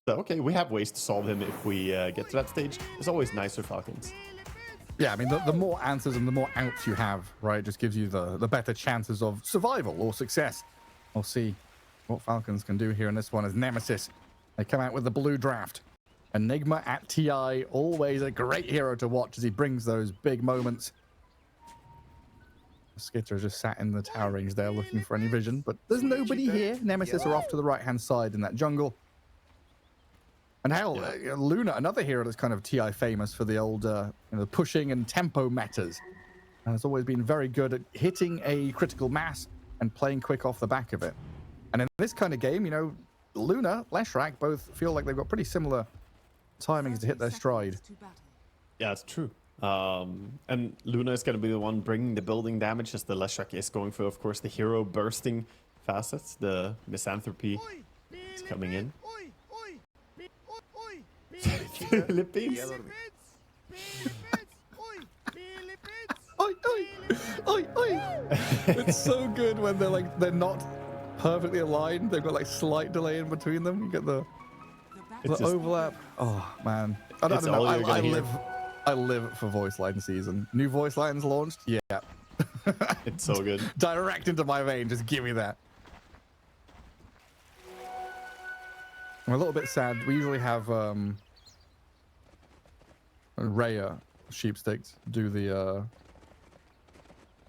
okay, we have ways to solve him if we get to that stage. It's always nicer Falcons. Yeah, I mean, the more answers and the more outs you have, right, just gives you the better chances of survival or success. We'll see what Falcons can do here in this one as Nemesis. They come out with the blue draft. Nigma at TI, always a great hero to watch as he brings those big moments. Skitter just sat in the tower range there looking for any vision, but there's nobody here. Nemesis are off to the right-hand side in that jungle. And hell, Luna, another hero that's kind of TI famous for the old pushing and tempo metas. And has always been very good at hitting a critical mass and playing quick off the back of it. And in this kind of game, you know, Luna, Leshrac both feel like they've got pretty similar timings to hit their stride. Yeah, it's true. And Luna is going to be the one bringing the building damage as the Leshrac is going for, of course, the hero bursting facets. The misanthropy is coming in. Philippines. Oi, oi, oi, oi. It's so good when they're not perfectly aligned. They've got like slight delay in between them. You get the overlap. Oh man, I don't know. I live for voice line season. New voice lines launched. Yeah, it's so good. Direct into my vein. Just give me that. I'm a little bit sad. We usually have Raya Sheepsticks do the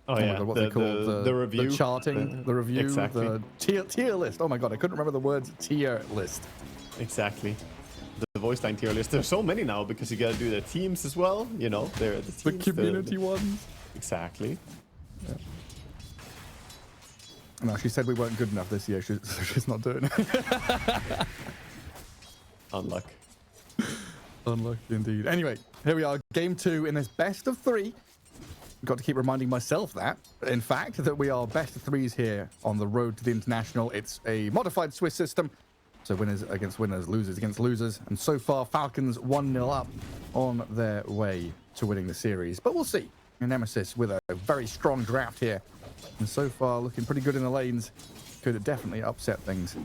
oh yeah, what they call the review, the charting, the review, exactly. the tier list. Oh my god, I couldn't remember the words tier list. Exactly. The voice line tier list. There's so many now because you got to do the teams as well. You know, they're the teams, the community ones. Exactly. Yeah. No, she said we weren't good enough this year. She's not doing it. Unluck. Unlucky indeed. Anyway, here we are, game 2 in this best of 3. Got to keep reminding myself that, in fact, that we are best of 3s here on the road to the international. It's a modified Swiss system, so winners against winners, losers against losers. And so far, Falcons 1-0 up on their way to winning the series. But we'll see. Nemesis with a very strong draft here. And so far, looking pretty good in the lanes. Could definitely upset things.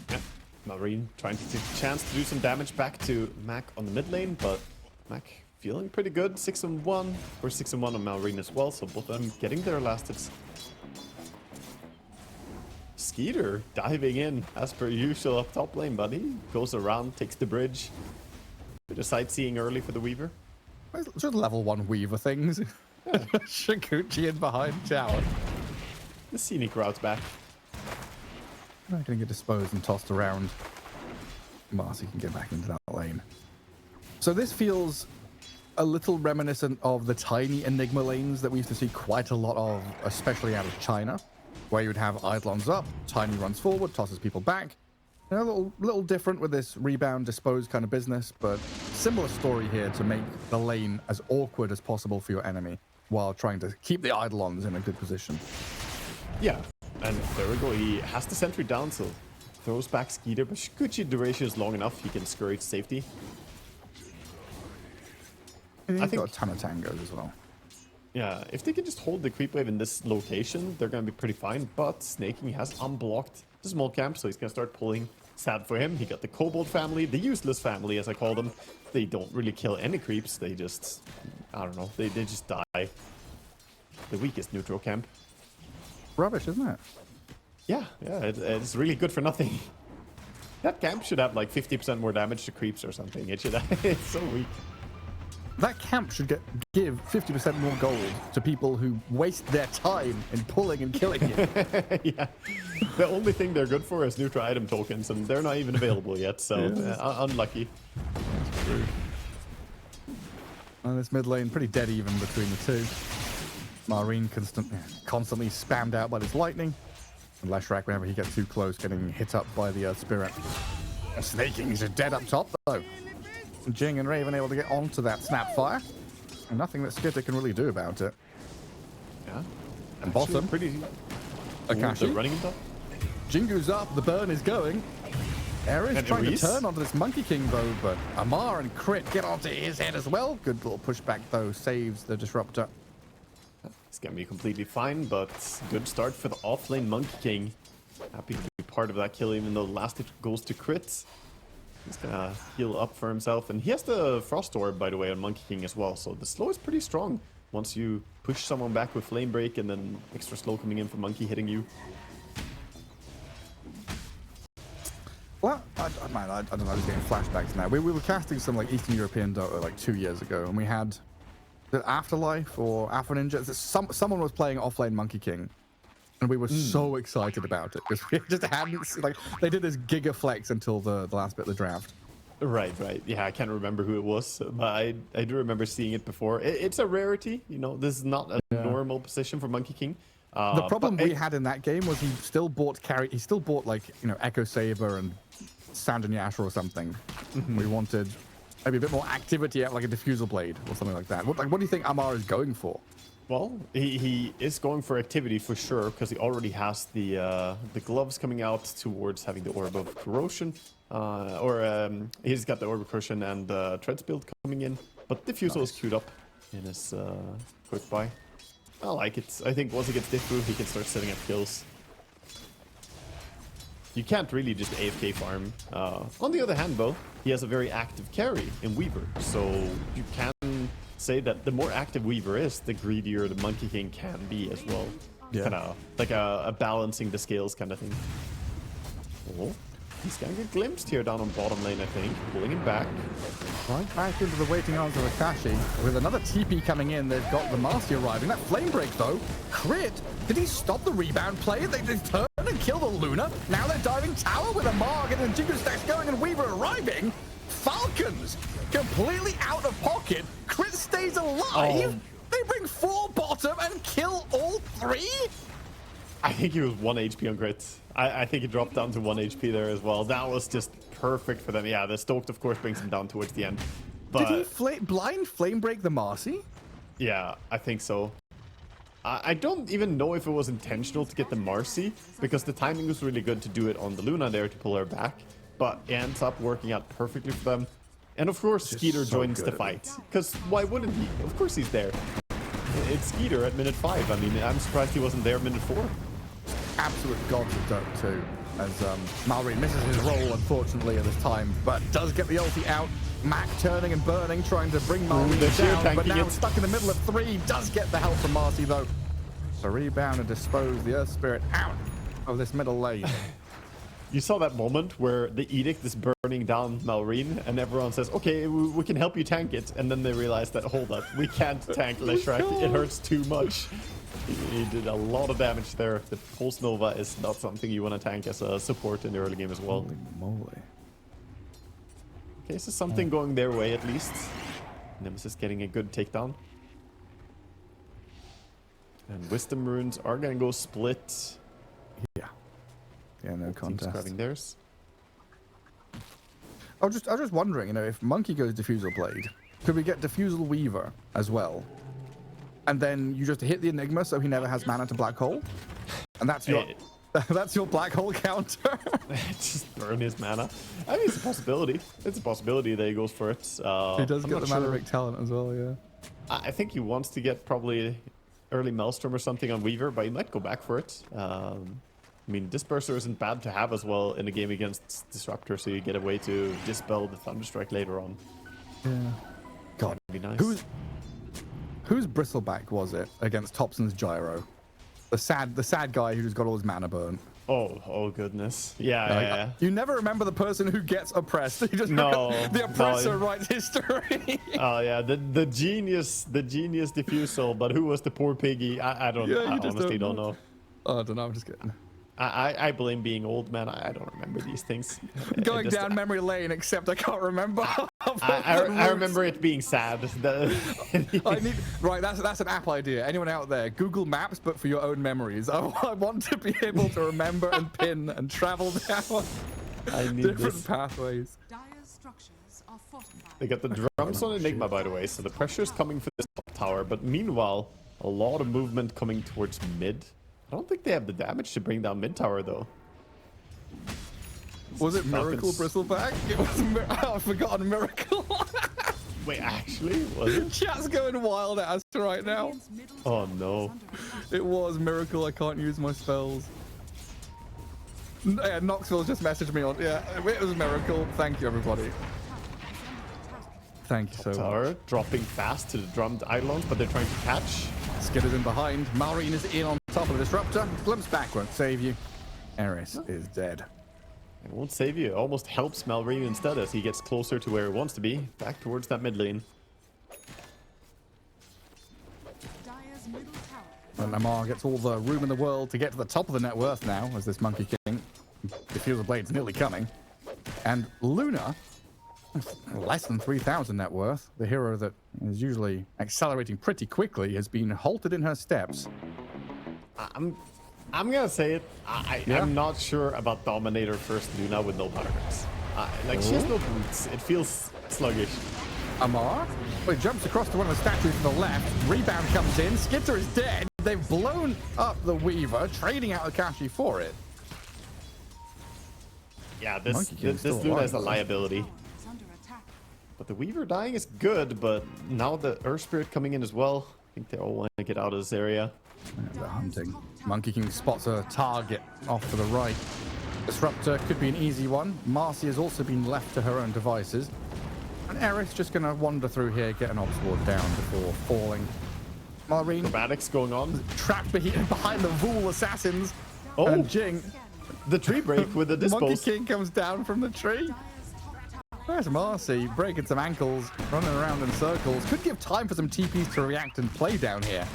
Yeah. Marine trying to take a chance to do some damage back to Mac on the mid lane, but Mac feeling pretty good. 6-1. We're 6-1 on Marine as well, so both of them getting their last hits. Skeeter diving in as per usual up top lane, buddy. Goes around, takes the bridge. Bit of sightseeing early for the Weaver. Just level 1 Weaver things. Yeah. Shikuchi in behind tower. The scenic route's back. Not going to get disposed and tossed around. Marcy can get back into that lane. So this feels a little reminiscent of the tiny Enigma lanes that we used to see quite a lot of, especially out of China, where you would have Eidolons up, Tiny runs forward, tosses people back. You know, a little different with this rebound, dispose kind of business, but similar story here to make the lane as awkward as possible for your enemy while trying to keep the Eidolons in a good position. Yeah, and there we go. He has the sentry down, so throws back Skeeter, but Shikuchi duration is long enough. He can scurry to safety. I think got a ton of tangos as well. Yeah, if they can just hold the creep wave in this location, they're going to be pretty fine. But Snaking has unblocked the small camp, so he's going to start pulling. Sad for him. He got the Kobold family, the useless family, as I call them. They don't really kill any creeps. They just, I don't know, they just die. The weakest neutral camp. Rubbish, isn't it? Yeah, it's really good for nothing. That camp should have like 50% more damage to creeps or something. It should have, it's so weak. That camp should give 50% more gold to people who waste their time in pulling and killing you. Yeah. The only thing they're good for is neutral item tokens, and they're not even available yet, so unlucky. That's true. And this mid lane pretty dead even between the two. Marine constantly spammed out by this lightning. And Leshrac, whenever he gets too close, getting hit up by the Earth Spirit. Snaking is dead up top, though. Jing and Raven able to get onto that Snapfire. And nothing that Skitter can really do about it. Yeah. And bottom. Pretty. Akashi. Running top. Jingu's up, the burn is going. Ares trying to turn onto this Monkey King, though, but Amar and Crit get onto his head as well. Good little pushback, though, saves the Disruptor. It's going to be completely fine, but good start for the offlane Monkey King. Happy to be part of that kill, even though the last hit goes to crits. He's gonna heal up for himself, and he has the Frost Orb, by the way, on Monkey King as well, so the slow is pretty strong once you push someone back with Flame Break and then extra slow coming in for Monkey hitting you. Well, I don't know, I'm just getting flashbacks now. We were casting some like Eastern European Dota like 2 years ago, and we had the Afterlife or Alpha Ninja. Someone was playing offlane Monkey King, and we were so excited about it because we just hadn't, like, they did this giga flex until the last bit of the draft. Right. Yeah, I can't remember who it was, but I do remember seeing it before. It's a rarity, you know. This is not a normal position for Monkey King. The problem we had in that game was he still bought like, you know, Echo Saber and Sandanyash or something. We wanted maybe a bit more activity at like a diffusal blade or something like that. What do you think Amar is going for? Well, he is going for activity for sure, because he already has the gloves coming out towards having the Orb of Corrosion. He's got the Orb of Corrosion and the Treads build coming in. But Diffusal is queued up in his quick buy. I like it. I think once he gets Diffu, he can start setting up kills. You can't really just AFK farm. On the other hand, though, he has a very active carry in Weaver. So you can say that the more active Weaver is, the greedier the Monkey King can be as well. Yeah. Kind of like a balancing the scales kind of thing. Oh, he's gonna get glimpsed here down on bottom lane, I think. Pulling him back. Right back into the waiting arms of Akashi. With another TP coming in, they've got the Marcy arriving. That flame break, though. Crit. Did he stop the rebound play? They just turned and killed the Luna. Now they're diving tower with a Marg and then Jingle Stacks going and Weaver arriving. Falcons completely out of pocket. Crit stays alive. They bring 4 bottom and kill all 3. I think he was 1 HP on crit. I think he dropped down to 1 HP there as well. That was just perfect for them. Yeah, the Stoked, of course, brings him down towards the end. But did he blind flame break the Marcy? Yeah, I think so. I don't even know if it was intentional to get the Marcy, because the timing was really good to do it on the Luna there to pull her back. But it ends up working out perfectly for them. And of course, Skeeter joins the fight. Because why wouldn't he? Of course he's there. It's Skeeter at minute 5. I mean, I'm surprised he wasn't there minute 4. Absolute god of Dota 2, as Malrine misses his role, unfortunately, at this time, but does get the ulti out. Mac turning and burning, trying to bring Malrine down, but now stuck in the middle of 3. Does get the help from Marcy, though. So rebound and dispose the Earth Spirit out of this middle lane. You saw that moment where the Edict is burning down Malrine, and everyone says, okay, we can help you tank it. And then they realize that, hold up, we can't tank Leshrac. It hurts too much. He did a lot of damage there. The Pulse Nova is not something you want to tank as a support in the early game as well. Holy moly. Okay, so something going their way at least. Nemesis getting a good takedown. And Wisdom Runes are going to go split. Yeah. Yeah, no contest. Grabbing theirs. I was just wondering, you know, if Monkey goes Diffusal Blade, could we get Diffusal Weaver as well? And then you just hit the Enigma so he never has mana to Black Hole? And that's your that's your Black Hole counter? Just burn his mana. I mean, it's a possibility. It's a possibility that he goes for it. He does get the mana break talent as well, yeah. I think he wants to get probably early Maelstrom or something on Weaver, but he might go back for it. I mean, Disperser isn't bad to have as well in a game against Disruptor, so you get a way to dispel the Thunderstrike later on. Yeah. God, that'd be nice. Whose Bristleback was it against Thompson's Gyro? The sad guy who just got all his mana burnt. Oh goodness. Yeah. You never remember the person who gets oppressed. You just the oppressor writes history. Oh yeah, the genius Diffusal, but who was the poor piggy? I honestly don't know. Oh, I don't know, I'm just kidding. I blame being old, man. I don't remember these things. Going down memory lane, except I can't remember. I remember it being sad. Right, that's an app idea. Anyone out there, Google Maps, but for your own memories. I want to be able to remember and pin and travel down different pathways. They got the drums on Enigma, by the way, so the pressure's coming for this top tower. But meanwhile, a lot of movement coming towards mid. I don't think they have the damage to bring down mid tower, though. Was it Miracle Bristleback? It was I've forgotten Miracle. Wait, actually? Was it? Chat's going wild at us right now. Oh, no. It was Miracle. I can't use my spells. Yeah, Knoxville just messaged me on. Yeah, it was a miracle. Thank you, everybody. Thank you so Tower much. dropping fast to the drummed Eidolons, but they're trying to catch. Skitter's in behind. Malrine is in on top of the disruptor. Glimpse back won't save you. Eris is dead. It won't save you. It almost helps Malrine instead as he gets closer to where he wants to be. Back towards that mid lane. And Lamar gets all the room in the world to get to the top of the net worth now as this Monkey King. The Fuse of Blade's nearly coming. And Luna, less than 3,000 net worth, the hero that is usually accelerating pretty quickly, has been halted in her steps. I'm gonna say it. I'm not sure about Dominator first Luna with no power cards. Like she has no boots. It feels sluggish. Amar, well, he jumps across to one of the statues to the left. Rebound comes in. Skitter is dead. They've blown up the Weaver, trading out Akashi for it. Yeah, this Luna is a liability. But the Weaver dying is good, but now the Earth Spirit coming in as well. I think they all want to get out of this area. Yeah, they're hunting. Monkey King spots a target off to the right. Disruptor could be an easy one. Marcy has also been left to her own devices. And Eris just going to wander through here, get an Ops Ward down before falling. Malrine. Acrobatics going on. Trapped behind the Vool assassins. Oh, and Jing. The tree break with the dispos. Monkey King comes down from the tree. There's Marcy breaking some ankles, running around in circles. Could give time for some TPs to react and play down here.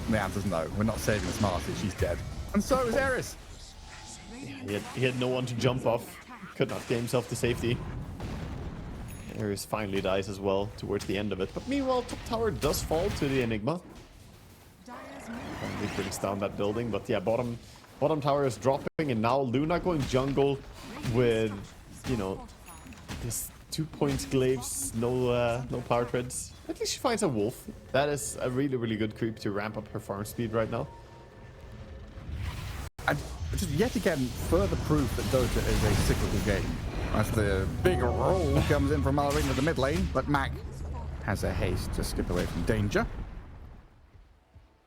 The answer's no. We're not saving this Marcy. She's dead. And so is Eris. Yeah, he had no one to jump off. Could not get himself to safety. Eris finally dies as well towards the end of it. But meanwhile, top tower does fall to the Enigma. Finally brings down that building. But yeah, bottom tower is dropping. And now Luna going jungle with, you know, this 2 points glaives, no power treads. At least she finds a wolf. That is a really, really good creep to ramp up her farm speed right now. And just yet again, further proof that Dota is a cyclical game. As the big roll comes in from Malrine to the mid lane, but Mac has a haste to skip away from danger.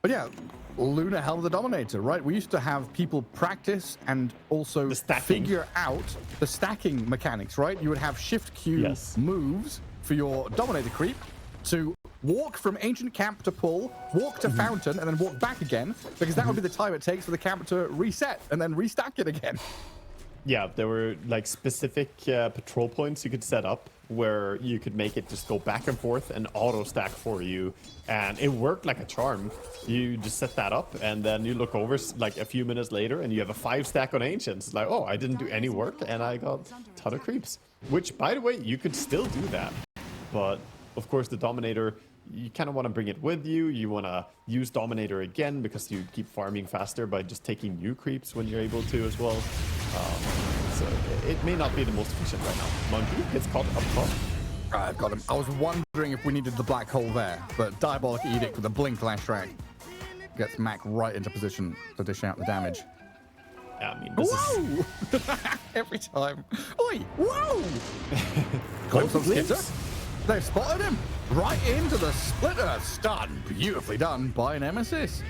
But yeah, Luna held the Dominator, right? We used to have people practice and also figure out the stacking mechanics, right? You would have shift Q moves for your Dominator creep to walk from ancient camp to pull, walk to fountain, and then walk back again, because that would be the time it takes for the camp to reset and then restack it again. Yeah, there were like specific patrol points you could set up where you could make it just go back and forth and auto stack for you, and it worked like a charm. You just set that up and then you look over like a few minutes later and you have a 5 stack on ancients. It's like, oh, I didn't do any work and I got a ton of creeps, which by the way, you could still do that. But of course the Dominator, you kind of want to bring it with you. You want to use Dominator again because you keep farming faster by just taking new creeps when you're able to as well. So it may not be the most efficient right now. Monkey gets caught up top. I've got him. I was wondering if we needed the black hole there, but Diabolic Edict with a blink flash track gets Mac right into position to dish out the damage. Yeah, I mean, this is... Every time. Oi! Whoa! Glimpse of Skitter. They've spotted him right into the splitter. Stun. Beautifully done by Nemesis.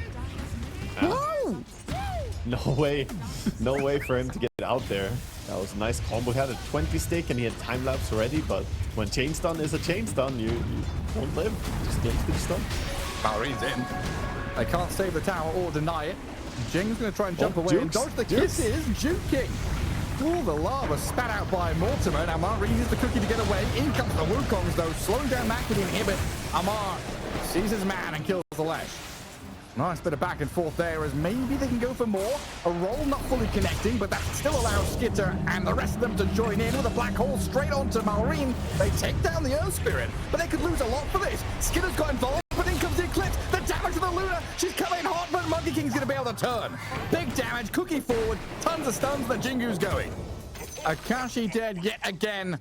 Whoa! No way. No way for him to get out there. That was a nice combo. He had a 20 stick and he had time lapse already, but when chain stun is a chain stun, you won't live. Just glimpse the stun. Malrine's in. They can't save the tower or deny it. Jing's going to try and jump away and dodge the kisses. Juking. All the lava spat out by Mortimer. Now Malrine uses the cookie to get away. In comes the Wukongs though, slowing down Mac with the inhibit. Amar sees his man and kills the Lesh. Nice bit of back and forth there as maybe they can go for more. A roll not fully connecting, but that still allows Skitter and the rest of them to join in with a black hole straight onto Malrine. They take down the Earth Spirit, but they could lose a lot for this. Skitter's got involved, but in comes the Eclipse. The damage to the Luna. She's coming hot, but Monkey King's going to be able to turn. Big damage, cookie forward, tons of stuns, the Jingu's going. Akashi dead yet again.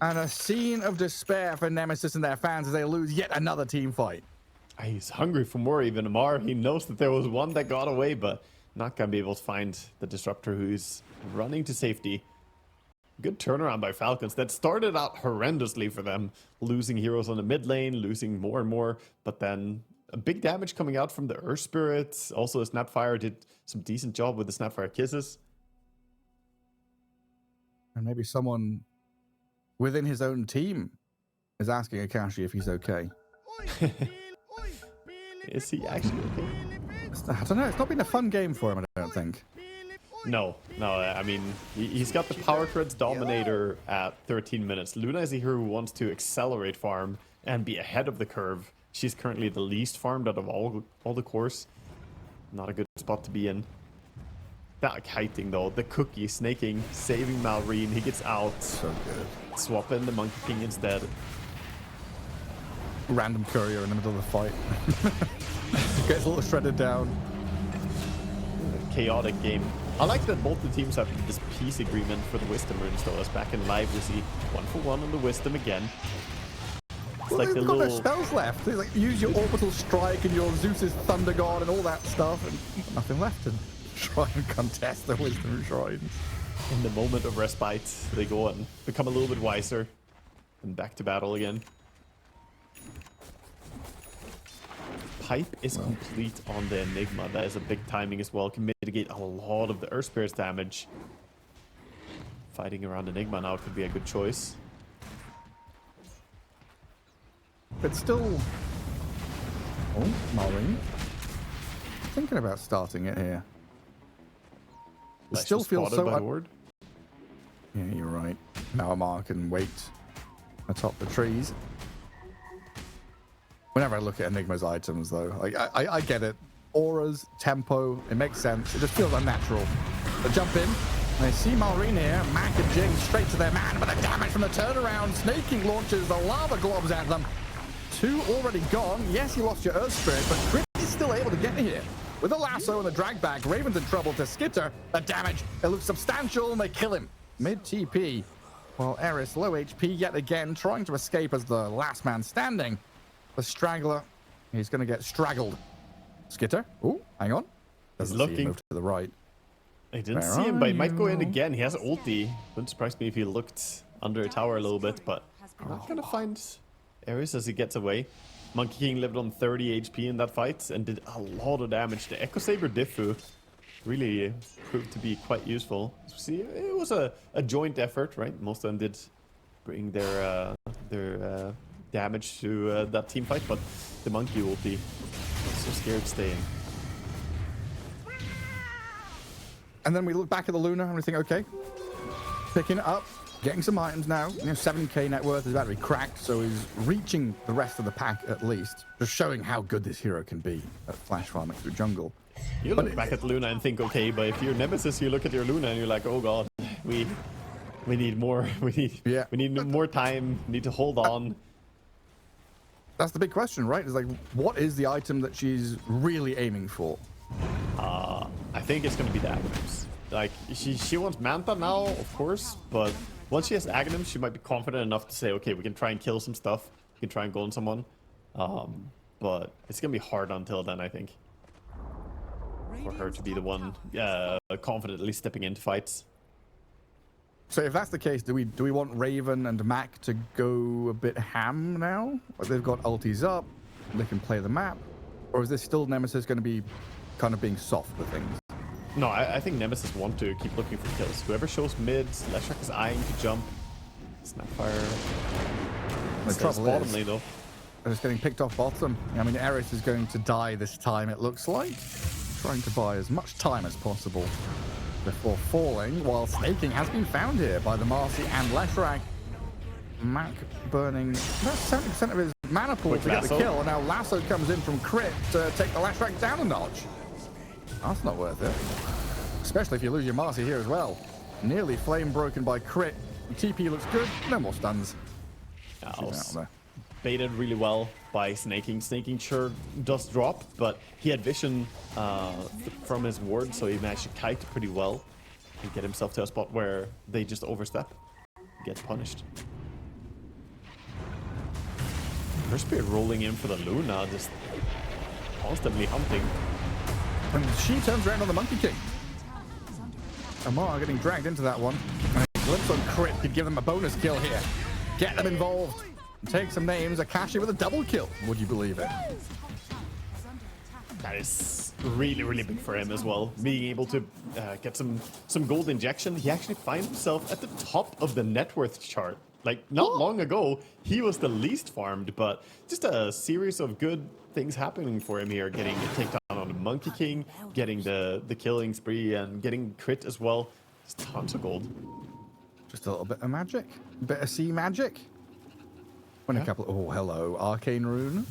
And a scene of despair for Nemesis and their fans as they lose yet another team fight. He's hungry for more even. Amar, he knows that there was one that got away, but not going to be able to find the Disruptor who's running to safety. Good turnaround by Falcons. That started out horrendously for them. Losing heroes on the mid lane, losing more and more, but then a big damage coming out from the Earth Spirits. Also, Snapfire did some decent job with the Snapfire kisses. And maybe someone within his own team is asking Akashi if he's okay. Is he actually okay? I don't know. It's not been a fun game for him, I don't think. No. I mean, he's got the Power Creds Dominator at 13 minutes. Luna is a hero who wants to accelerate farm and be ahead of the curve. She's currently the least farmed out of all the cores. Not a good spot to be in. That kiting though, the cookie snaking, saving Malrine. He gets out. So good. Swap in the Monkey King instead. Random courier in the middle of the fight. Gets a little shredded down. Chaotic game. I like that both the teams have this peace agreement for the Wisdom runes though. As back in live we see 1-for-1 on the Wisdom again. It's Well, like they've the got little... no spells left. They like use your orbital strike and your Zeus's Thunder God and all that stuff, and nothing left to try and contest the Wisdom shrines. In the moment of respite, they go and become a little bit wiser. And back to battle again. Pipe is complete on the Enigma. That is a big timing as well. Can mitigate a lot of the Earth Spirit's damage. Fighting around Enigma now could be a good choice. But still... Oh, Malrine. Thinking about starting it here. It Flash still was feels spotted so... by Ward. Yeah, you're right. Now Mark can wait atop the trees. Whenever I look at Enigma's items, though, like I get it. Auras, tempo, it makes sense. It just feels unnatural. They jump in, and they see Malrine here. Mac and Jing straight to their man, but the damage from the turnaround. Snaking launches the lava globs at them. 2 already gone. Yes, you lost your Earth Spirit, but Crit is still able to get here. With the lasso and the drag back, Raven's in trouble to skitter. The damage, it looks substantial, and they kill him. Mid TP, while Eris, low HP yet again, trying to escape as the last man standing. The straggler, he's going to get straggled. Skitter, oh, hang on. He's Doesn't see him looking. move to the right. I didn't Where see him, are but he might go in you? again. He has ulti. Wouldn't surprise me if he looked under a tower a little bit, but I'm not gonna find Eris as he gets away. Monkey King lived on 30 HP in that fight and did a lot of damage. The Echo Saber Diffu really proved to be quite useful. See, it was a joint effort, right? Most of them did bring their damage to that team fight, but the Monkey will be so scared staying. And then we look back at the Luna and we think, okay, picking it up, getting some items now. You know, 7k net worth is about to be cracked, so he's reaching the rest of the pack at least. Just showing how good this hero can be at flash farming through jungle. You look back at Luna and think, okay, but if you're Nemesis, you look at your Luna and you're like, oh god, we need more. We need more time. We need to hold on. That's the big question, right? Is like, what is the item that she's really aiming for? I think it's gonna be the Aghanims. Like she wants Manta now, of course, but once she has Aghanims, she might be confident enough to say, okay, we can try and kill some stuff. We can try and go on someone. But it's gonna be hard until then, I think, for her to be the one confidently stepping into fights. So if that's the case, do we want Raven and Mac to go a bit ham now? Like they've got ultis up, they can play the map, or is this still Nemesis going to be kind of being soft with things? No, I think Nemesis want to keep looking for kills. Whoever shows mids, Leshrac is eyeing to jump. Snapfire. The trouble bottom is, lane though. they're just getting picked off bottom. I mean, Eris is going to die this time, it looks like. Trying to buy as much time as possible before falling, while snaking has been found here by the Marcy and Leshrac. Mac burning about 70% of his mana pool Quick to get the lasso. kill, and now Lasso comes in from Crit to take the Leshrac down a notch. That's not worth it. Especially if you lose your Marcy here as well. Nearly flame broken by Crit. TP looks good, no more stuns. Yeah, She's out there. baited really well by Snaking. Snaking sure does drop, but he had vision from his ward, so he managed to kite pretty well and get himself to a spot where they just overstep, get punished. Crispy rolling in for the Luna, just constantly hunting. And she turns around on the Monkey King. Amar getting dragged into that one. And a glimpse on Crit could give them a bonus kill here. Get them involved. Take some names. Akashi with a double kill. Would you believe it? That is really, really big for him as well. Being able to get some gold injection. He actually finds himself at the top of the net worth chart. Like, not long ago, he was the least farmed, but just a series of good things happening for him here. Getting a takedown on the Monkey King, getting the killing spree, and getting crit as well. Just tons of gold. Just a little bit of magic. A bit of sea magic. When a couple... Oh, hello. Arcane Rune.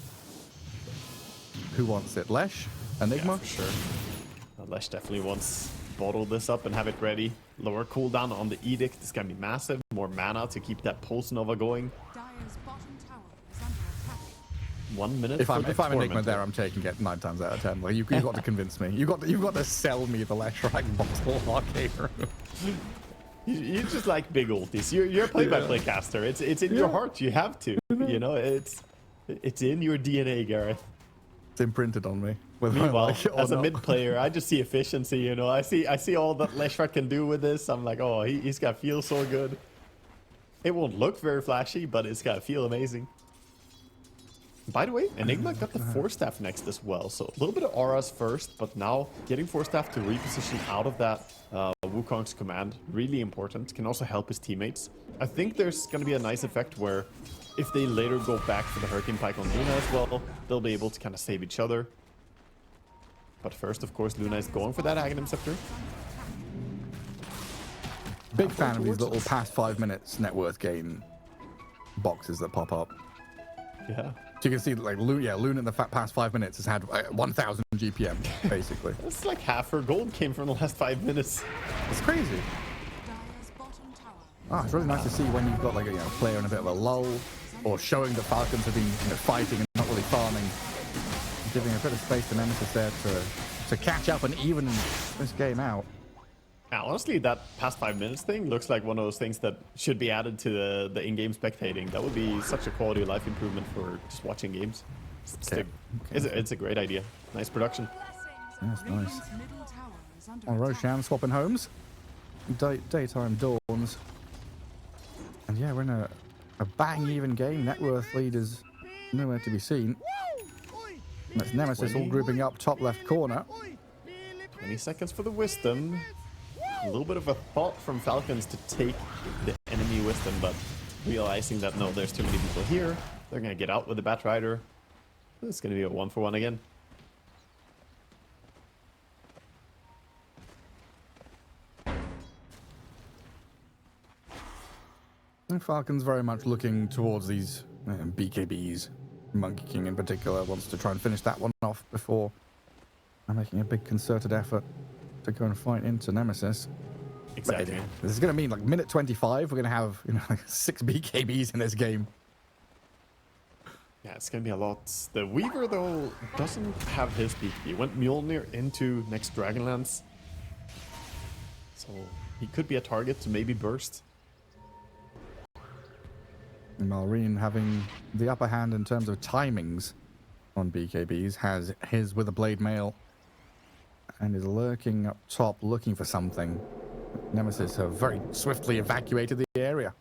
Who wants it? Lesh? Enigma? Yeah, for sure. Lesh definitely wants bottle this up and have it ready. Lower cooldown on the Edict. This can be massive. More mana to keep that Pulse Nova going. Dire's bottom tower is under attack. 1 minute. If I'm Enigma there, I'm taking it 9 times out of 10. Well, you've got to convince me. You've got to sell me the Leshrac bottle Arcane Rune. You just like big ultis. You're a play-by-play caster. It's in your heart. You have to. You know, it's in your DNA, Gareth. It's imprinted on me. Meanwhile, as a not. mid player, I just see efficiency. You know, I see all that Leshrac can do with this. I'm like, oh, he's got to feel so good. It won't look very flashy, but it's got to feel amazing. By the way, Enigma got the Force Staff next as well. So a little bit of auras first, but now getting Force Staff to reposition out of that Wukong's command, really important. Can also help his teammates. I think there's going to be a nice effect where if they later go back for the Hurricane Pike on Luna as well, they'll be able to kind of save each other. But first, of course, Luna is going for that Aghanim Scepter. Big fan of these little past 5 minutes net worth gain boxes that pop up. Yeah. So you can see, like, Luna in the past 5 minutes has had 1,000 GPM, basically. It's like half her gold came from the last 5 minutes. It's crazy. Dire's bottom tower. It's really nice to see when you've got, like, a player in a bit of a lull, or showing that Falcons have been fighting and not really farming, giving a bit of space to Nemesis there to catch up and even this game out. Yeah, honestly, that past 5 minutes thing looks like one of those things that should be added to the in-game spectating. That would be such a quality of life improvement for just watching games. It's a great idea. Nice production. That's nice. Radiant's middle tower is under On attack. Roshan swapping homes. Daytime dawns. And yeah, we're in a bang even game. Net worth lead is nowhere to be seen. That's Nemesis all grouping up top left corner. 20 seconds for the Wisdom. A little bit of a thought from Falcons to take the enemy Wisdom, but realizing that no, there's too many people here. They're going to get out with the Bat Rider. It's going to be a 1-for-1 again. And Falcons very much looking towards these BKBs. Monkey King in particular wants to try and finish that one off before making a big concerted effort to go and fight into Nemesis. Exactly. This is going to mean like minute 25, we're going to have like 6 BKBs in this game. Yeah, it's going to be a lot. The Weaver, though, doesn't have his BKB. Went Mjolnir into next Dragonlance. So he could be a target to maybe burst. Malrine having the upper hand in terms of timings on BKBs, has his with a blade mail and is lurking up top looking for something. Nemesis have very swiftly evacuated the area.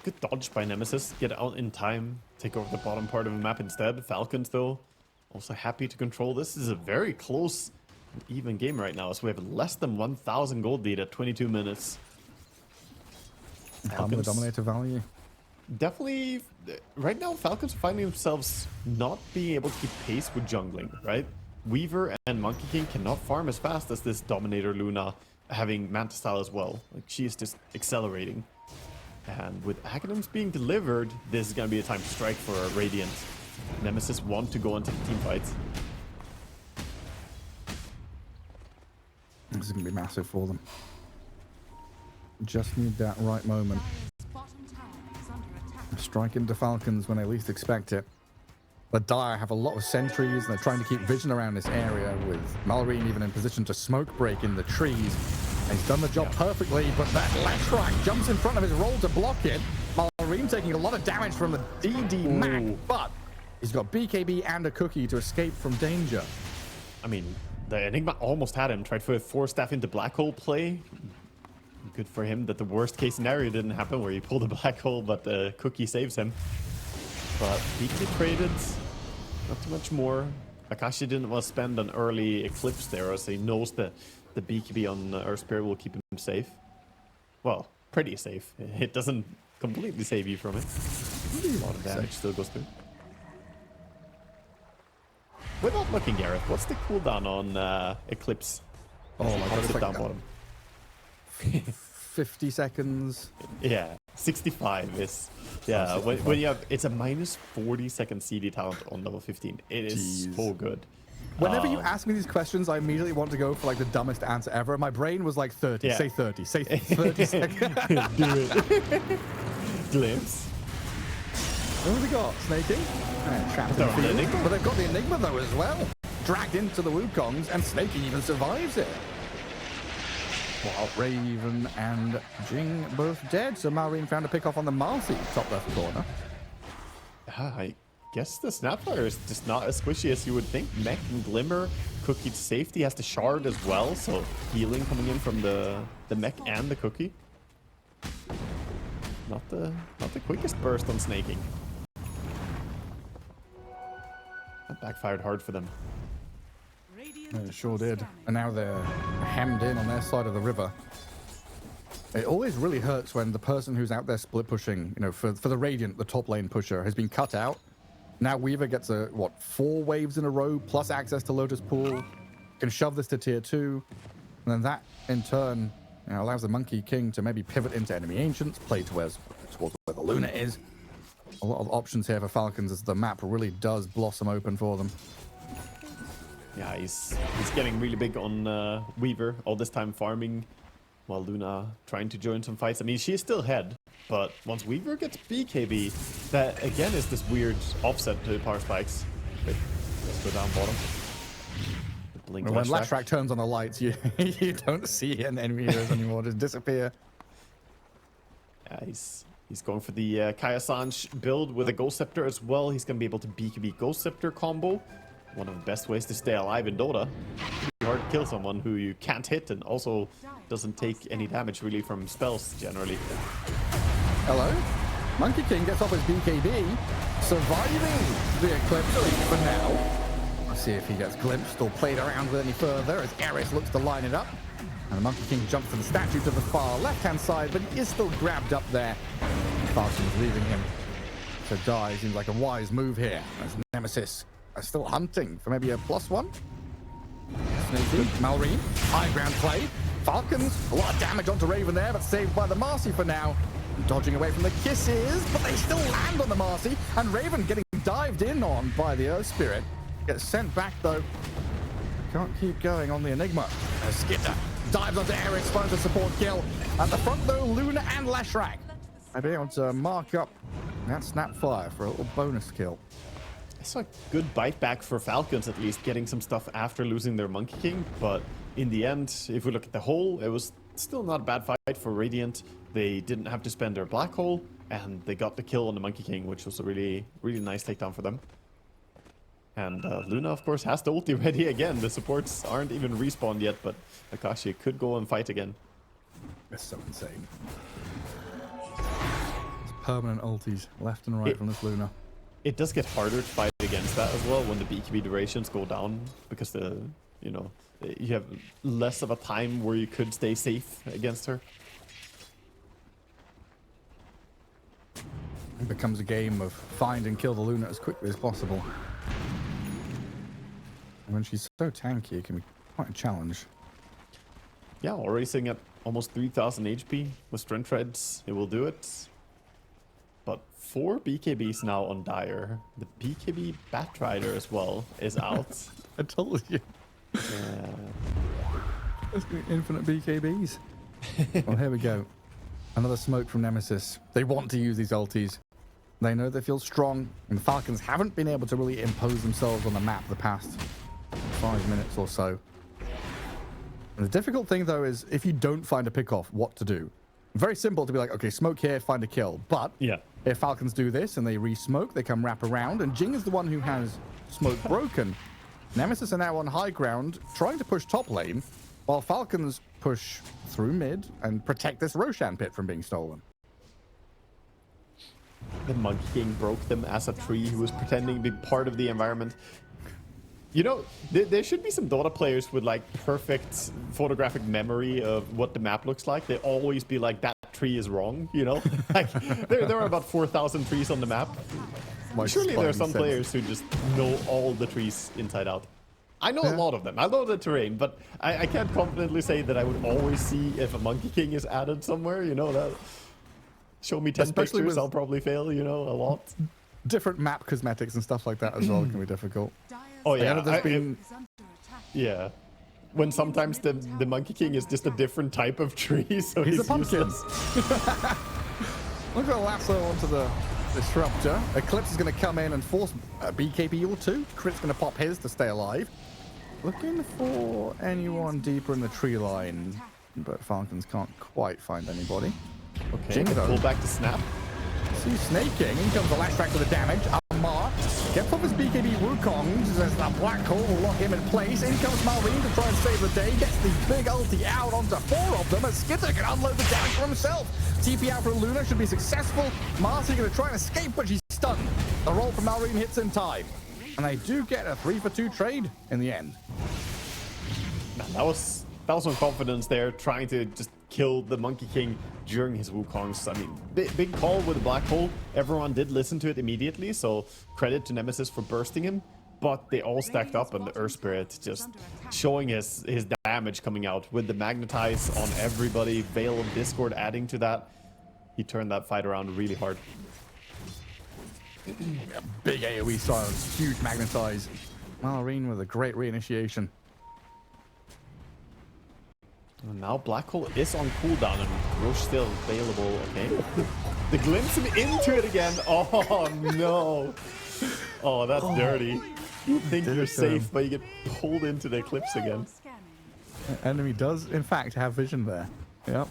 Good dodge by Nemesis. Get out in time. Take over the bottom part of the map instead. Falcons, though, also happy to control this. This is a very close, even game right now. So we have less than 1,000 gold lead at 22 minutes. The dominator value. Definitely, right now, Falcons are finding themselves not being able to keep pace with jungling, right? Weaver and Monkey King cannot farm as fast as this Dominator Luna, having Manta Style as well. Like, she is just accelerating. And with Aghanims being delivered, this is going to be a time to strike for Radiant. Nemesis want to go into the team fights. This is going to be massive for them. Just need that right moment. Dire's bottom tower is under attack. Strike into Falcons when they least expect it. But Dire have a lot of sentries, and they're trying to keep vision around this area, with Malrine even in position to smoke break in the trees. And he's done the job perfectly, but that Leshrac jumps in front of his roll to block it. Malrine taking a lot of damage from the DD Mac, but he's got BKB and a cookie to escape from danger. I mean, the Enigma almost had him. Tried for a 4-staff into Black Hole play. Good for him that the worst case scenario didn't happen where he pulled a Black Hole, but the cookie saves him. But BKB traded. Not too much more. Akashi didn't want to spend an early Eclipse there, as he knows that the BKB on Earth Spirit will keep him safe. Well, pretty safe. It doesn't completely save you from it. A lot of damage still goes through. Without looking, Gareth, what's the cooldown on Eclipse? Oh my god, it's Sit like down bottom. 50 seconds. Yeah, 65 is... Yeah, when you have... It's a minus 40 second CD talent on level 15. It is so good. Whenever you ask me these questions, I immediately want to go for like the dumbest answer ever. My brain was like 30. Yeah. Say 30. Say 30 seconds. Do it. Glimpse. What have they got? Snaking? Trapped in the field. Enigma. But they've got the Enigma though as well. Dragged into the Wukongs, and Snaking even survives it. While Raven and Jing both dead, so Malrine found a pick off on the Marcy top left corner. I guess the Snapfire is just not as squishy as you would think. Mech and Glimmer, Cookie to safety, has the Shard as well, so healing coming in from the Mech and the Cookie. Not the quickest burst on snaking. That backfired hard for them. It sure did. And now they're hemmed in on their side of the river. It always really hurts when the person who's out there split pushing, you know, for the Radiant, the top lane pusher, has been cut out. Now Weaver gets a, what, 4 waves in a row, plus access to Lotus Pool, can shove this to tier 2, and then that, in turn, you know, allows the Monkey King to maybe pivot into enemy Ancients, play towards where the Luna is. A lot of options here for Falcons as the map really does blossom open for them. Yeah, he's getting really big on Weaver, all this time farming, while Luna trying to join some fights. I mean, she's still ahead, but once Weaver gets BKB, that again is this weird offset to power spikes. Wait, let's go down bottom. Blink When Lashrak turns on the lights, you don't see enemy heroes anymore, just disappear. Yeah, he's going for the Kaya Sanj build with a Ghost Scepter as well. He's going to be able to BKB Ghost Scepter combo. One of the best ways to stay alive in Dota. Pretty hard to kill someone who you can't hit and also doesn't take any damage really from spells generally. Hello? Monkey King gets off his BKB, surviving the Eclipse for now. Let's see if he gets glimpsed or played around with any further as Eris looks to line it up. And the Monkey King jumps to the statue to the far left-hand side, but he is still grabbed up there. Falcons leaving him to die. Seems like a wise move here. As Nemesis are still hunting for maybe a +1. Sneaky, Malrine, high ground play. Falcons, a lot of damage onto Raven there, but saved by the Marcy for now. Dodging away from the kisses, but they still land on the Marcy, and Raven getting dived in on by the Earth Spirit. Gets sent back though. Can't keep going on the Enigma. Skitter dives onto Eris, finds a support kill. At the front though, Luna and Lashrak might be able to mark up that Snapfire for a little bonus kill. It's a good bite back for Falcons, at least getting some stuff after losing their Monkey King. But in the end, if we look at the whole, it was still not a bad fight for Radiant. They didn't have to spend their Black Hole, and they got the kill on the Monkey King, which was a really, really nice takedown for them. And Luna, of course, has the ulti ready again. The supports aren't even respawned yet, but Akashi could go and fight again. That's so insane. It's permanent ultis left and right from this Luna. It does get harder to fight against that as well when the BKB durations go down, because you have less of a time where you could stay safe against her. It becomes a game of find and kill the Luna as quickly as possible. And when she's so tanky, it can be quite a challenge. Yeah, already sitting at almost 3000 HP with Strength Treads, it will do it. But 4 BKBs now on Dire. The BKB Batrider as well is out. I told you. Yeah. There's gonna be infinite BKBs. Well, here we go. Another smoke from Nemesis. They want to use these ultis. They know they feel strong, and the Falcons haven't been able to really impose themselves on the map the past 5 minutes or so. And the difficult thing, though, is if you don't find a pick-off, what to do. Very simple to be like, okay, smoke here, find a kill. But Yeah. if Falcons do this and they re-smoke, they come wrap around, and Jing is the one who has smoke broken. Nemesis are now on high ground, trying to push top lane, while Falcons push through mid and protect this Roshan pit from being stolen. The Monkey King broke them as a tree who was pretending to be part of the environment. You know, there should be some Dota players with like perfect photographic memory of what the map looks like. They always be like, that tree is wrong, you know? Like, there are about 4,000 trees on the map. Surely there are some players who just know all the trees inside out. I know a lot of them. I know the terrain, but I can't confidently say that I would always see if a Monkey King is added somewhere, you know? That. Show me 10 Especially pictures, with I'll probably fail, you know, a lot. Different map cosmetics and stuff like that as well can be difficult. Oh yeah, yeah. When sometimes the Monkey King is just a different type of tree, so He's a pumpkin. Look at the lasso onto the disruptor. Eclipse is going to come in and force a BKB or two. Crit's going to pop his to stay alive. Looking for anyone deeper in the tree line, but Falcons can't quite find anybody. Okay, pull back to snap. See snaking. In comes the last track for the damage. Amar gets off his BKB Wukong. As the black hole will lock him in place. In comes Malvine to try and save the day. Gets the big ulti out onto 4 of them as Skitter can unload the damage for himself. TP out for Luna should be successful. Marcy going to try and escape, but she's stunned. The roll from Malvine hits in time. And they do get a 3-for-2 trade in the end. Man, that was some confidence there, trying to just kill the Monkey King during his Wukongs. I mean, big call with the black hole. Everyone did listen to it immediately, so credit to Nemesis for bursting him. But they all stacked up, and the Earth Spirit just showing his damage coming out with the Magnetize on everybody. Veil of Discord adding to that. He turned that fight around really hard. Big AoE silence, huge Magnetize. Malrine with a great reinitiation. And now Black Hole is on cooldown and Roche still available. Okay. They glimpse him into it again. Oh no. Oh, that's dirty. You think you're safe, but you get pulled into the Eclipse again. The enemy does, in fact, have vision there. Yep.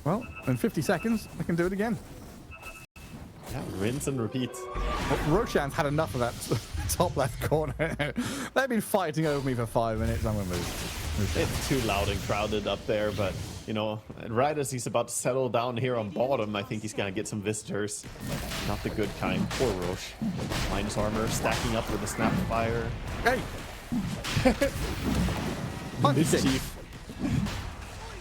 Well, in 50 seconds, I can do it again. Yeah, rinse and repeat. Well, Roshan's had enough of that top left corner. They've been fighting over me for 5 minutes. I'm going to move. It's too loud and crowded up there, but, you know, right as he's about to settle down here on bottom, I think he's going to get some visitors. Not the good kind. Poor Roche. Minus armor, stacking up with the Snapfire. Hey! Mischief.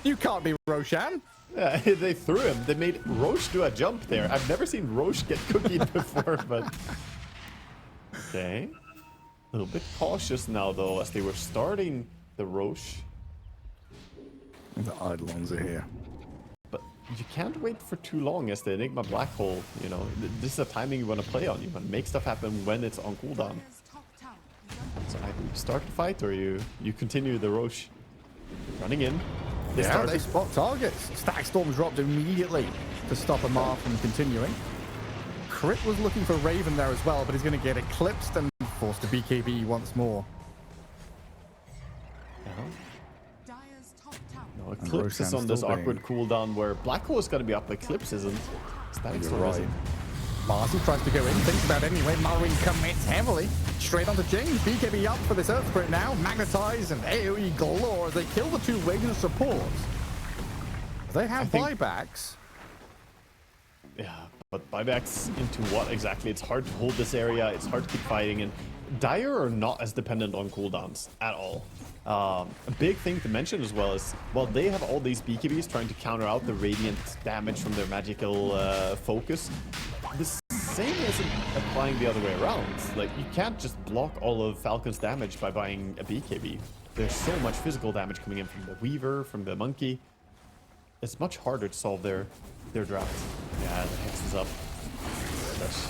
You can't be Roshan. Yeah, they threw him. They made Roche do a jump there. I've never seen Roche get cookied before, but... Okay. A little bit cautious now, though, as they were starting the Roche. The Eidolons are here. But you can't wait for too long as the Enigma Black Hole, you know. This is a timing you want to play on. You want to make stuff happen when it's on cooldown. So either you start the fight or you continue the Roche. Running in. They spot targets. Static Storm dropped immediately to stop Amar from continuing. Crit was looking for Raven there as well, but he's going to get eclipsed and forced to BKB once more. No, Eclipse is on this awkward cooldown where Black Hole is going to be up, Eclipse isn't. Static Storm isn't. Marcy tries to go in, thinks about it anyway. Malrine commits heavily. Straight onto James. BKB up for this Earth Spirit now. Magnetize and AoE galore as they kill the 2 waves of support. They have buybacks. Yeah, but buybacks into what exactly? It's hard to hold this area. It's hard to keep fighting. And Dire are not as dependent on cooldowns at all. A big thing to mention as well is, well, they have all these BKBs trying to counter out the radiant damage from their magical focus. The same isn't applying the other way around. Like, you can't just block all of Falcon's damage by buying a BKB. There's so much physical damage coming in from the Weaver, from the Monkey. It's much harder to solve their draft. Yeah, the Hex is up. Gosh.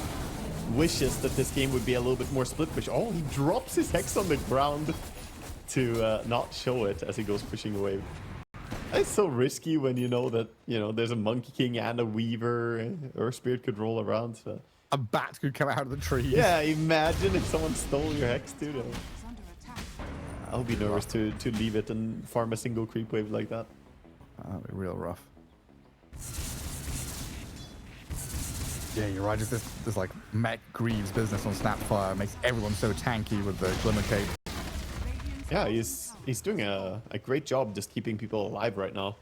Wishes that this game would be a little bit more split push. Oh, he drops his Hex on the ground to not show it as he goes pushing away. It's so risky when you know that, you know, there's a Monkey King and a Weaver. Earth Spirit could roll around. So. A bat could come out of the trees. Yeah, imagine if someone stole your Hex too, though. I would be nervous to leave it and farm a single creep wave like that. That'd be real rough. Yeah, you're right. Just this like Mech Greaves business on Snapfire makes everyone so tanky with the Glimmer Cape. Yeah, he's doing a great job just keeping people alive right now.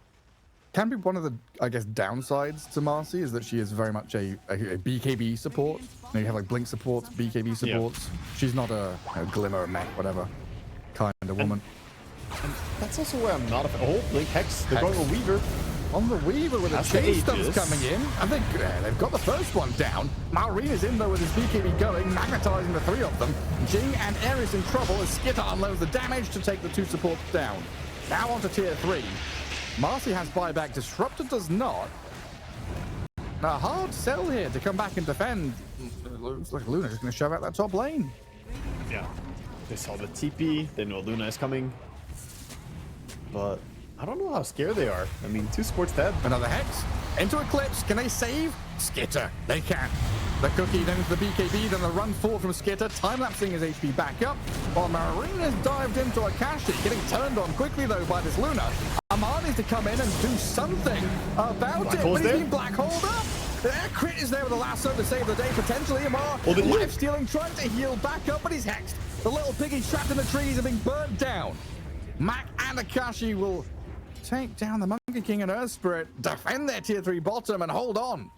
can be one of the, I guess, downsides to Marcy is that she is very much a BKB support. You have like Blink supports, BKB supports. Yeah. She's not a Glimmer, mech, whatever kind of woman. And that's also where I'm not a fan. Oh, Blink Hex. They're going a Weaver. On the Weaver with the chase stunts coming in. I think they've got the first one down. Marina's in there with his BKB going, magnetizing the 3 of them. Jing and Ares in trouble as Skitter unloads the damage to take the 2 supports down. Now on to tier 3. Marcy has buyback. Disruptor does not. Now, hard sell here to come back and defend. It looks like Luna's just going to shove out that top lane. Yeah. They saw the TP. They know Luna is coming. But I don't know how scared they are. I mean, 2 supports dead. Another Hex. Into Eclipse. Can they save? Skitter. They can. The cookie, then into the BKB, then the run forward from Skitter. Time-lapsing his HP back up. While Marina's dived into Akashi. Getting turned on quickly, though, by this Luna. Amar needs to come in and do something about it. But he's been black holed up. Crit is there with the lasso to save the day, potentially. Amar, life-stealing, trying to heal back up, but he's hexed. The little piggy trapped in the trees and being burnt down. Mac and Akashi will take down the Monkey King and Earth Spirit, defend their tier 3 bottom, and hold on.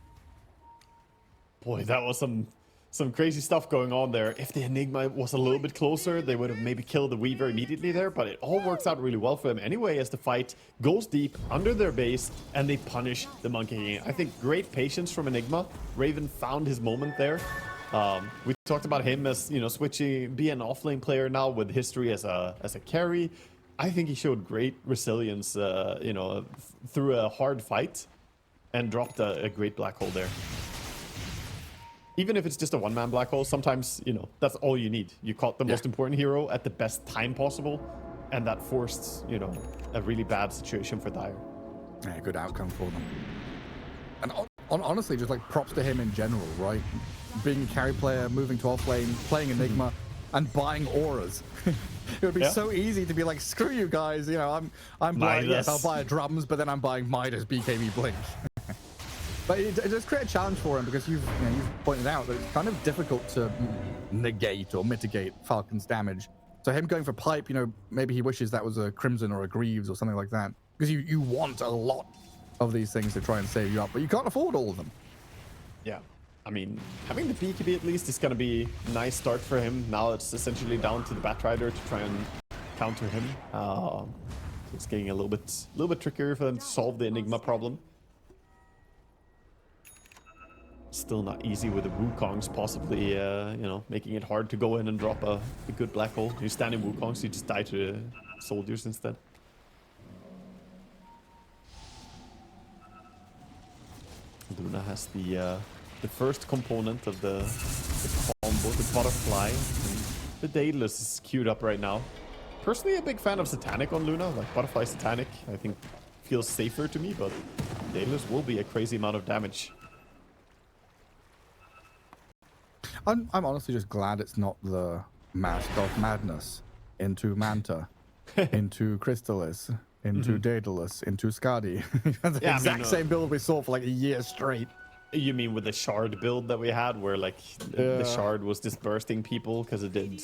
Boy, that was some crazy stuff going on there. If the Enigma was a little bit closer, they would have maybe killed the Weaver immediately there, but it all works out really well for them anyway as the fight goes deep under their base and they punish the Monkey King. I think great patience from Enigma. Raven found his moment there. We talked about him as, you know, switching, be an offlane player now with history as a carry. I think he showed great resilience, you know, through a hard fight and dropped a great black hole there. Even if it's just a one-man black hole, sometimes, you know, that's all you need. You caught the most important hero at the best time possible, and that forced, you know, a really bad situation for Dire. Yeah, good outcome for them. And honestly, just like props to him in general, right? Being a carry player, moving to offlane, playing Enigma, and buying auras. It would be so easy to be like, screw you guys, you know, I'm blind, yes, I'll buy drums, but then I'm buying Midas BKB Blink. But it does create a challenge for him because you've pointed out that it's kind of difficult to negate or mitigate Falcon's damage. So him going for pipe, you know, maybe he wishes that was a Crimson or a Greaves or something like that. Because you want a lot of these things to try and save you up, but you can't afford all of them. Yeah. I mean, having the BKB at least is going to be a nice start for him. Now it's essentially down to the Batrider to try and counter him. So it's getting a little bit trickier for them to solve the Enigma problem. Still not easy with the Wukongs possibly, you know, making it hard to go in and drop a good black hole. You stand in Wukongs, you just die to the soldiers instead. Luna has the first component of the combo, the butterfly. And the Daedalus is queued up right now. Personally, a big fan of Satanic on Luna, like Butterfly Satanic. I think feels safer to me, but Daedalus will be a crazy amount of damage. I'm honestly just glad it's not the Mask of Madness into Manta, into Crystalis, into Daedalus, into Skadi. The exact same build we saw for like a year straight. You mean with the shard build that we had, where like the shard was just bursting people because it did,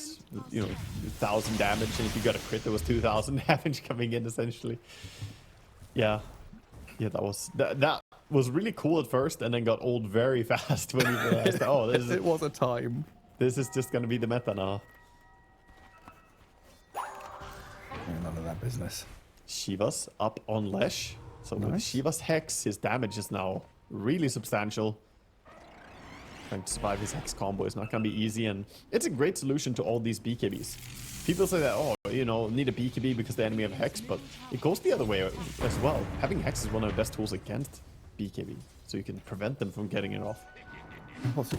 you know, 1,000 damage, and if you got a crit, there was 2,000 damage coming in essentially. Yeah, that was really cool at first, and then got old very fast when you realized, oh, this is, it was a time. This is just gonna be the meta now. None of that business. Shiva's up on Lesh, so with Shiva's Hex, his damage is now really substantial. Trying to survive his Hex combo is not gonna be easy, and it's a great solution to all these BKBs. People say that, oh, you know, need a BKB because the enemy have Hex, but it goes the other way as well. Having Hex is one of the best tools against BKB, so you can prevent them from getting it off.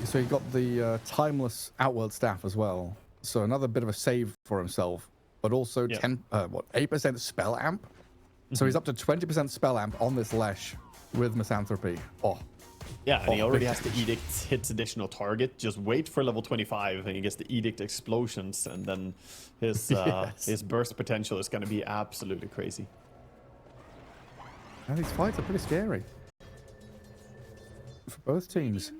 So you got the timeless Outworld staff as well. So another bit of a save for himself, but also 8% spell amp. So he's up to 20% spell amp on this Lesh with Misanthropy. Yeah, and he already has the Edict hits additional target. Just wait for level 25 and he gets the Edict explosions, and then his his burst potential is going to be absolutely crazy. And these fights are pretty scary for both teams.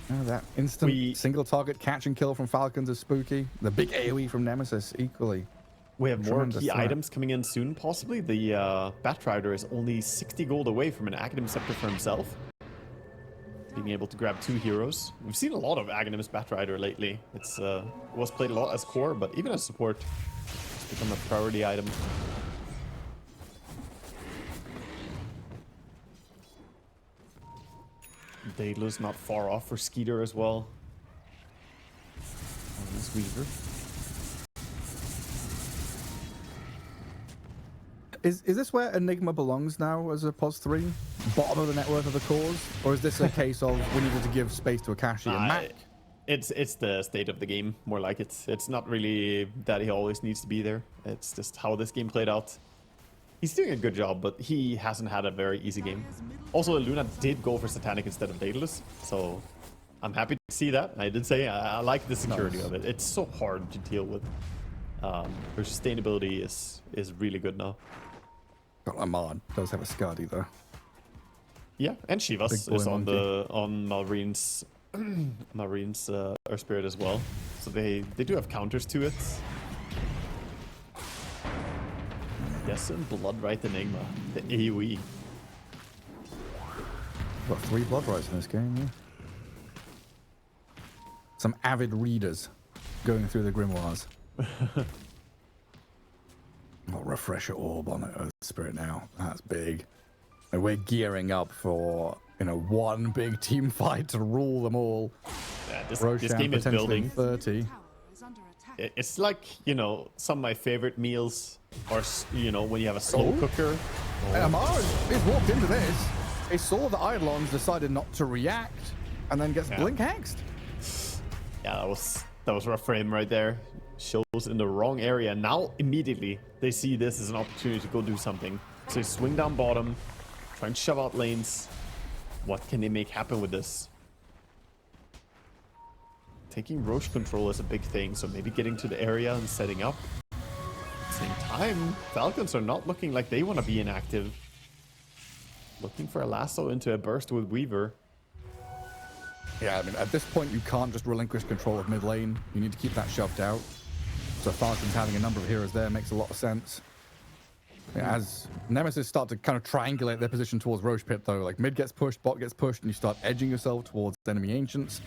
That instant single target catch and kill from Falcons is spooky. The big AoE from Nemesis equally. We have more Tremendous key threat. items coming in soon, possibly. The Batrider is only 60 gold away from an Aghanim Scepter for himself. Being able to grab 2 heroes. We've seen a lot of Aghanim's Batrider lately. It's was played a lot as core, but even as support, it's become a priority item. Daedalus not far off for Skeeter as well. And this Weaver. Is this where Enigma belongs now as a POS 3? Bottom of the net worth of the cause? Or is this a case of we needed to give space to Akashi and Mac? It's the state of the game, more like it's not really that he always needs to be there. It's just how this game played out. He's doing a good job, but he hasn't had a very easy game. Also, Luna did go for Satanic instead of Daedalus, so I'm happy to see that. I did say I like the security of it. It's so hard to deal with. Her sustainability is really good now. Ahmad does have a Skadi though. Yeah, and Shivas is on Malreen's Earth Spirit as well. So they do have counters to it. Yes, and Bloodright Enigma, the AoE. Got 3 Blood Rights in this game, yeah. Some avid readers going through the grimoires. Oh, refresher orb on the Earth Spirit now. That's big. And we're gearing up for, one big team fight to rule them all. Yeah, this Roshan game is potentially building. 30. Tower is under attack. It's like, some of my favorite meals are, when you have a slow cooker. Amar is walked into this. He saw the Eidolons, decided not to react, and then gets blink hexed. Yeah, that was rough for him right there. Shows in the wrong area. Now, immediately, they see this as an opportunity to go do something. So they swing down bottom, try and shove out lanes. What can they make happen with this? Taking Roche control is a big thing, so maybe getting to the area and setting up. At the same time, Falcons are not looking like they want to be inactive. Looking for a lasso into a burst with Weaver. Yeah, I mean, at this point, you can't just relinquish control of mid lane. You need to keep that shoved out. So Falcons having a number of heroes there makes a lot of sense. Yeah, as Nemesis start to kind of triangulate their position towards Roche Pit, though, like mid gets pushed, bot gets pushed, and you start edging yourself towards enemy ancients,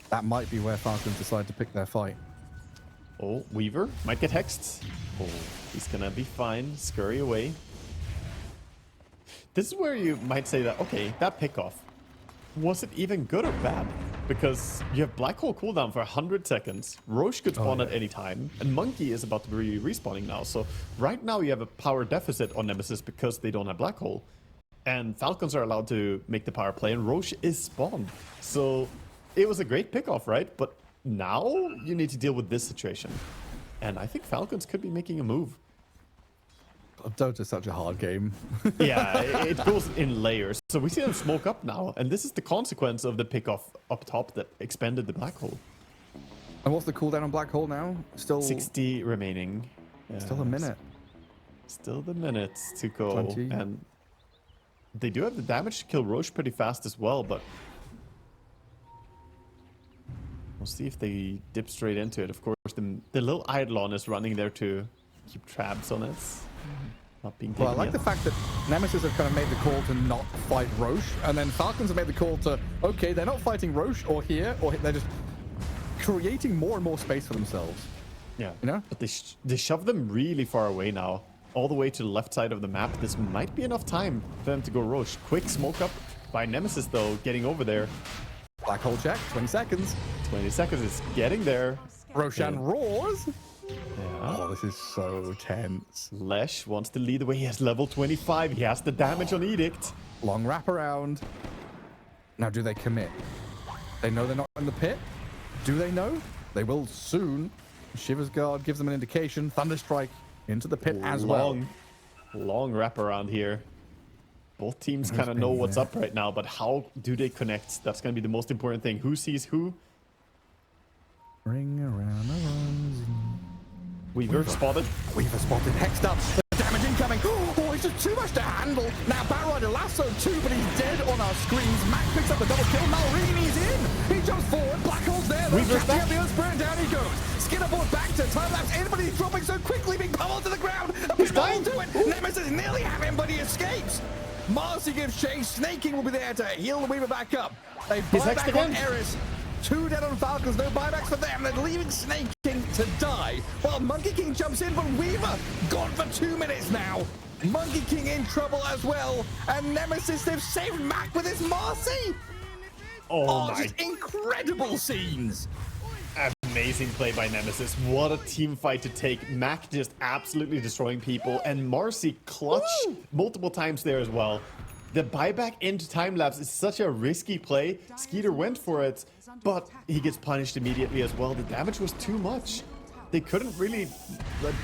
that might be where Falcons decide to pick their fight. Oh, Weaver might get hexed. Oh, he's gonna be fine. Scurry away. This is where you might say that, okay, that pickoff, was it even good or bad? Because you have Black Hole cooldown for 100 seconds, Roche could spawn at any time, and Monkey is about to be respawning now. So right now you have a power deficit on Nemesis because they don't have Black Hole. And Falcons are allowed to make the power play, and Roche is spawned. So it was a great pickoff, right? But now you need to deal with this situation. And I think Falcons could be making a move. Dota is such a hard game. Yeah, it goes in layers. So we see them smoke up now, and this is the consequence of the pickoff up top that expanded the Black Hole. And what's the cooldown on Black Hole now? Still 60 remaining. Still a minute. Still the minutes to go. 20. And they do have the damage to kill Roche pretty fast as well, but we'll see if they dip straight into it. Of course, the little Eidolon is running there to keep traps on it. Not being taken Well, I like yet. the fact that Nemesis have kind of made the call to not fight Roche, and then Falcons have made the call to, okay, they're not fighting Roche or here, or they're just creating more and more space for themselves. Yeah, You know? but they shove them really far away now, all the way to the left side of the map. This might be enough time for them to go Roche. Quick smoke up by Nemesis, though, getting over there. Black Hole check, 20 seconds. 20 seconds is getting there. Roshan roars. Yeah. Oh, this is so tense. Lesh wants to lead the way. He has level 25. He has the damage on Edict. Long wraparound. Now, do they commit? They know they're not in the pit? Do they know? They will soon. Shiver's Guard gives them an indication. Thunderstrike into the pit as well. Long wraparound here. Both teams kind of know what's up right now, but how do they connect? That's going to be the most important thing. Who sees who? Ring around the rosy. Weaver spotted. Weaver spotted, hexed up. The damage incoming. Oh, it's just too much to handle. Now Batrider lasso too, but he's dead on our screens. Mac picks up the double kill. Malrini's in. He jumps forward. Black Hole's there. Weaver's Catching back. up the Earth Spirit. Down he goes. Skinner teleport back to time-lapse in, but he's dropping so quickly, being pummeled to the ground. He's dying. To it. Nemesis nearly have him, but he escapes. Marcy gives chase. Snaking will be there to heal the Weaver back up. They buy back on Eris. 2 dead on Falcons, no buybacks for them. They're leaving Snake King to die, while Monkey King jumps in, but Weaver gone for 2 minutes now. Monkey King in trouble as well, and Nemesis, they've saved Mac with his Marcy. Oh my! Just incredible scenes. Amazing play by Nemesis. What a team fight to take. Mac just absolutely destroying people, and Marcy clutch multiple times there as well. The buyback into time-lapse is such a risky play. Skeeter went for it, but he gets punished immediately as well. The damage was too much. They couldn't really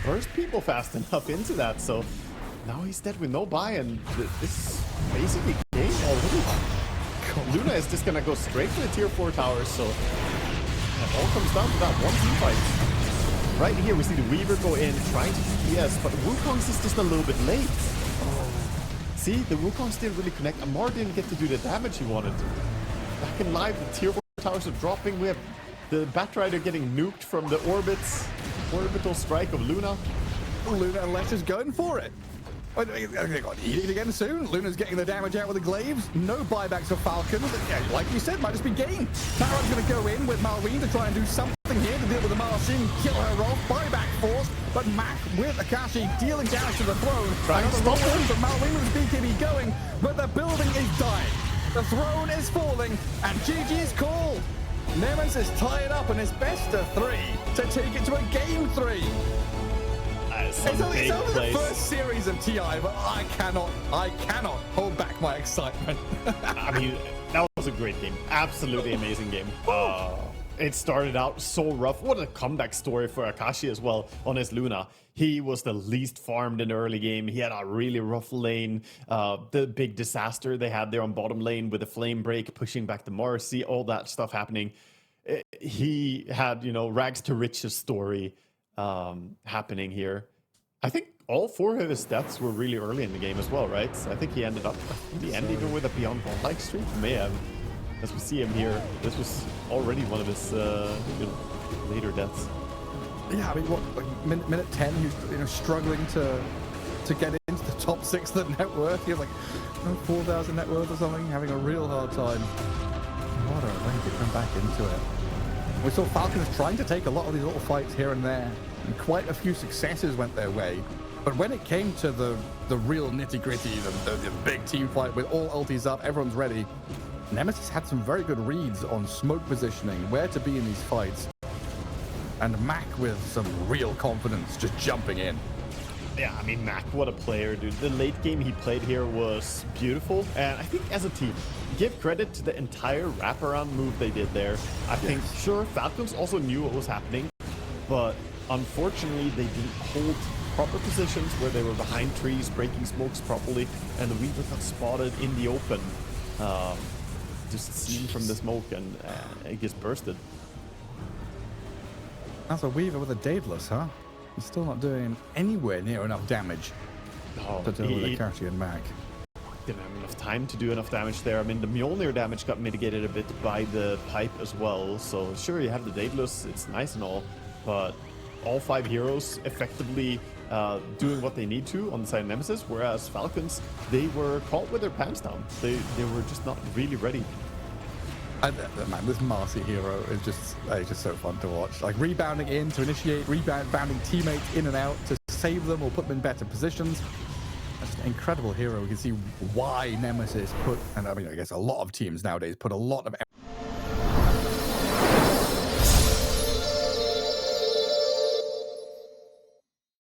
burst people fast enough into that, so now he's dead with no buy, and this is basically game already. Luna is just gonna go straight to the tier 4 towers, so it all comes down to that one team fight. Right here, we see the Weaver go in, trying to DPS, but Wukong's is just a little bit late. See, the Wukongs didn't really connect. Amar didn't get to do the damage he wanted. Back in live, the tier 4 towers are dropping. We have the Batrider getting nuked from the orbital strike of Luna. Luna and Letters going for it. They got eating again soon. Luna's getting the damage out with the glaives. No buybacks for Falcons. Yeah, like you said, might just be game. Taron's going to go in with Malrine to try and do something here to deal with the Marcy and kill her off. Buyback force, but Mac with Akashi dealing damage to the throne. Trying to stop him, but Malrine with his BKB going, but the building is dying. The throne is falling, and GG is called. Nemesis tied up in his best of 3 to take it to a game 3. It's only the first series of TI, but I cannot hold back my excitement. I mean, that was a great game. Absolutely amazing game. It started out so rough. What a comeback story for Akashi as well on his Luna. He was the least farmed in the early game. He had a really rough lane. The big disaster they had there on bottom lane with the flame break, pushing back the Marcy, all that stuff happening. He had, rags to riches story happening here. I think all 4 of his deaths were really early in the game as well, right? So I think he ended even with a Beyond Godlike streak. May have. As we see him here, this was already one of his later deaths. Yeah, I mean, what, minute 10, he was struggling to get into the top 6 of the net worth. He was like 4,000 net worth or something, having a real hard time. What a way to come back into it. We saw Falcons trying to take a lot of these little fights here and there, and quite a few successes went their way. But when it came to the real nitty-gritty, the big team fight with all ultis up, everyone's ready, Nemesis had some very good reads on smoke positioning, where to be in these fights, and Mac with some real confidence just jumping in. Yeah, I mean, Mac, what a player, dude. The late game he played here was beautiful, and I think as a team, give credit to the entire wraparound move they did there. I think, sure, Falcons also knew what was happening, but unfortunately, they didn't hold proper positions where they were behind trees, breaking smokes properly, and the Weaver got spotted in the open, just seen from the smoke, and it gets bursted. That's a Weaver with a Daedalus, huh? He's still not doing anywhere near enough damage to deal with Akashi and Mac. Didn't have enough time to do enough damage there. I mean, the Mjolnir damage got mitigated a bit by the pipe as well. So sure, you have the Daedalus, it's nice and all, but all 5 heroes effectively doing what they need to on the side of Nemesis, whereas Falcons, they were caught with their pants down. They were just not really ready. Man, this Marcy hero is just so fun to watch. Like rebounding in to initiate, rebounding teammates in and out to save them or put them in better positions. That's an incredible hero. You can see why Nemesis put, and I mean, I guess a lot of teams nowadays put a lot of